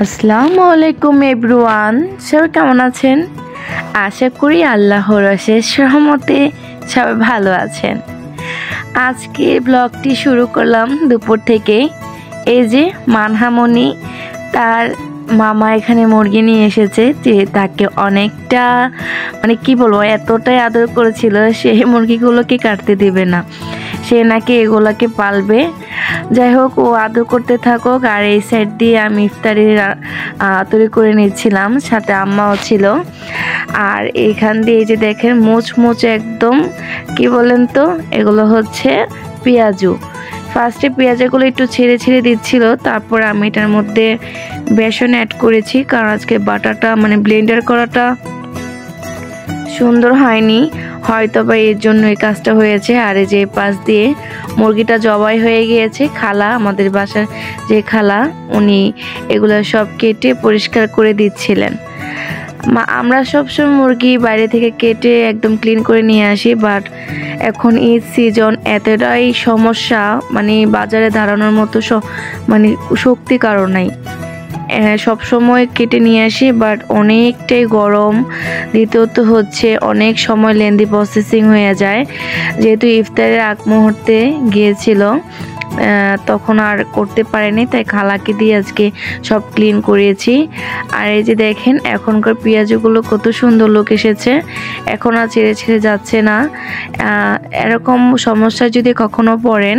আসসালামু আলাইকুম এভরিওয়ান, সবাই কেমন আছেন? আশা করি আল্লাহর অশেষ রহমতে সবাই ভালো আছেন। আজকে ব্লগটি শুরু করলাম দুপুর থেকে। এই যে মানহামণি তার মামা এখানে মুরগি নিয়ে এসেছে, যে তাকে অনেকটা কি বলবো, এতটাই আদর করেছিল, সে মুরগিগুলোকে কাটতে দেবে না, সে নাকি এগুলোকে পালবে। যাই হোক, ও আদর করতে থাকুক। আর এই সাইড দিয়ে আমি ইফতারি তৈরি করে নিচ্ছিলাম, সাথে আম্মাও ছিল। আর এখান দিয়ে যে দেখেন মুচমুচ একদম, কি বলেন তো, এগুলো হচ্ছে পেঁয়াজু। ফার্স্টে পেঁয়াজগুলো একটু ছেড়ে ছেড়ে দিচ্ছিল, তারপর আমি এটার মধ্যে বেসন অ্যাড করেছি, কারণ আজকে বাটাটা ব্লেন্ডার করাটা সুন্দর হয়নি, হয়তো বা এর জন্য এই কাজটা হয়েছে। আর এই যে পাশ দিয়ে মুরগিটা জবাই হয়ে গিয়েছে। খালা, আমাদের বাসার যে খালা, উনি এগুলো সব কেটে পরিষ্কার করে দিচ্ছিলেন। আমরা সবসময় মুরগি বাইরে থেকে কেটে একদম ক্লিন করে নিয়ে আসি, বাট এখন ঈদ সিজন, এতটাই সমস্যা, বাজারে দাঁড়ানোর মতো শক্তি কারো নাই। সব সময় কেটে নিয়ে আসি, বাট অনেকটাই গরম, দ্বিতীয়ত হচ্ছে অনেক সময় লেন্দি প্রসেসিং হয়ে যায়। যেহেতু ইফতারের আগ মুহূর্তে গিয়েছিল, তখন আর করতে পারেনি, তাই খালাকে দিয়ে আজকে সব ক্লিন করিয়েছি। আর এই যে দেখেন এখনকার পেঁয়াজগুলো কত সুন্দর লুক এসেছে, এখন আর ছেড়ে ছেড়ে যাচ্ছে না। এরকম সমস্যায় যদি কখনো পড়েন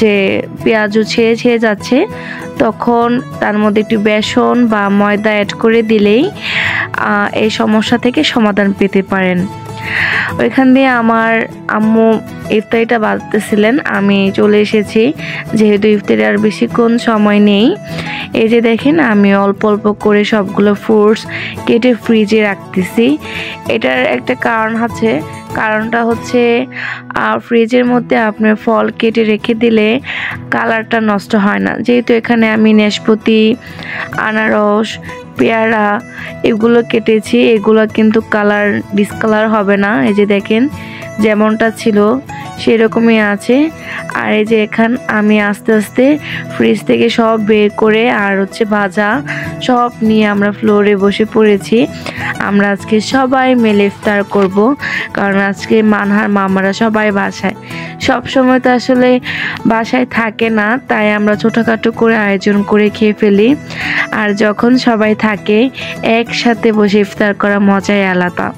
যে পেঁয়াজও ছেড়ে ছেড়ে যাচ্ছে, তখন তার মধ্যে একটু বেসন বা ময়দা অ্যাড করে দিলেই এই সমস্যা থেকে সমাধান পেতে পারেন। ওইখান দিয়ে আমার আম্মু ইফতারিটা বাঁধতেছিলেন, আমি চলে এসেছি, যেহেতু ইফতারি আর বেশিক্ষণ সময় নেই। এই যে দেখেন আমি অল্প অল্প করে সবগুলো ফ্রুটস কেটে ফ্রিজে রাখতেছি। এটার একটা কারণ আছে, কারণটা হচ্ছে ফ্রিজের মধ্যে আপনার ফল কেটে রেখে দিলে কালারটা নষ্ট হয় না। যেহেতু এখানে আমি নাশপাতি, আনারস, পেয়ারা এগুলো কেটেছি, এগুলো কিন্তু কালার ডিসকালার হবে না। এই যে দেখেন যেমনটা ছিল সেরকমই আছে। আর এই যে আমি আস্তে আস্তে ফ্রিজ থেকে সব বের করে আর ভাজা সব নিয়ে আমরা ফ্লোরে বসে পড়েছি। আমরা আজকে সবাই মিলে ইফতার করব, কারণ আজকে মানহার মামারা সবাই বাসায়, সব সময় তো আসলে বাসায় থাকে না, তাই আমরা ছোটোখাটো করে আয়োজন করে খেয়ে ফেলি। আর যখন সবাই থাকে একসাথে বসে ইফতার করা মজাই আলাদা।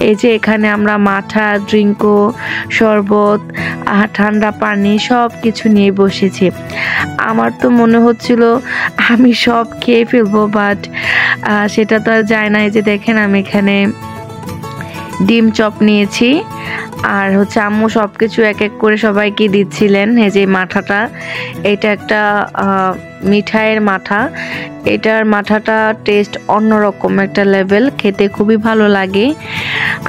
এই যে এখানে আমরা মাঠা, ড্রিঙ্কো, শরবত, ঠান্ডা পানি সব কিছু নিয়ে বসেছি। আমার তো মনে হচ্ছিল আমি সব খেয়ে ফেলবো, বাট সেটা তো আর যায় না। এই যে দেখেন আমি এখানে ডিম চপ নিয়েছি, আর আম্মু সব কিছু এক এক করে সবাইকে দিচ্ছিলেন। এই যে মাঠাটা, এটা একটা মিঠাইয়ের মাঠা, এটার মাঠাটা টেস্ট অন্যরকম একটা লেভেল, খেতে খুবই ভালো লাগে।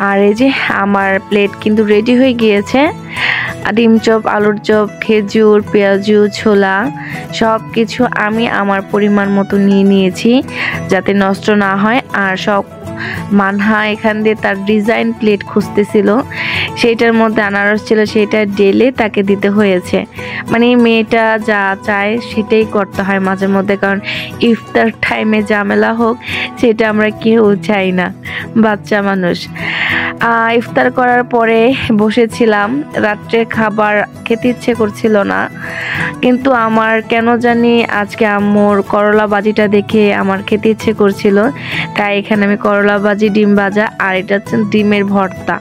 আর এই যে আমার প্লেট কিন্তু রেডি হয়ে গিয়েছে। ডিম চপ, আলুর চপ, খেজুর, পেঁয়াজু, ছোলা সব কিছু আমি আমার পরিমাণ মতো নিয়ে নিয়েছি, যাতে নষ্ট না হয়। আর সব মানহা এখান দিয়ে তার ডিজাইন প্লেট খুঁজতেছিল, সেইটার মধ্যে আনারস ছিল, সেটা ডেলে তাকে দিতে হয়েছে। মেয়েটা যা চায় সেটাই করতে হয় মাঝে মধ্যে, কারণ ইফতার টাইমে ঝামেলা হোক সেটা আমরা কেউ চাই না, বাচ্চা মানুষ। ইফতার করার পরে বসেছিলাম, রাত্রের খাবার খেতে ইচ্ছে করছিল না, কিন্তু আমার কেন জানি আজকে আম্মুর করলা ভাজিটা দেখে আমার খেতে ইচ্ছে করছিল, তাই এখানে আমি করলা ভাজি, ডিম ভাজা, আর এটা হচ্ছে ডিমের ভর্তা।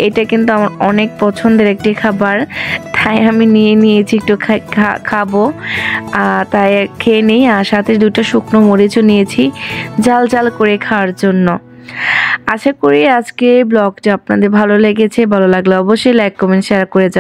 এটা কিন্তু আমার অনেক পছন্দের একটি খাবার, তাই আমি নিয়ে নিয়েছি, একটু খাবো, তাই খেয়ে নিই। আর সাথে দুটো শুকনো মরিচও নিয়েছি ঝাল ঝাল করে খাওয়ার জন্য। আশা করি আজকে ব্লগটা আপনাদের ভালো লেগেছে, ভালো লাগলে অবশ্যই লাইক, কমেন্ট, শেয়ার করে যাবেন।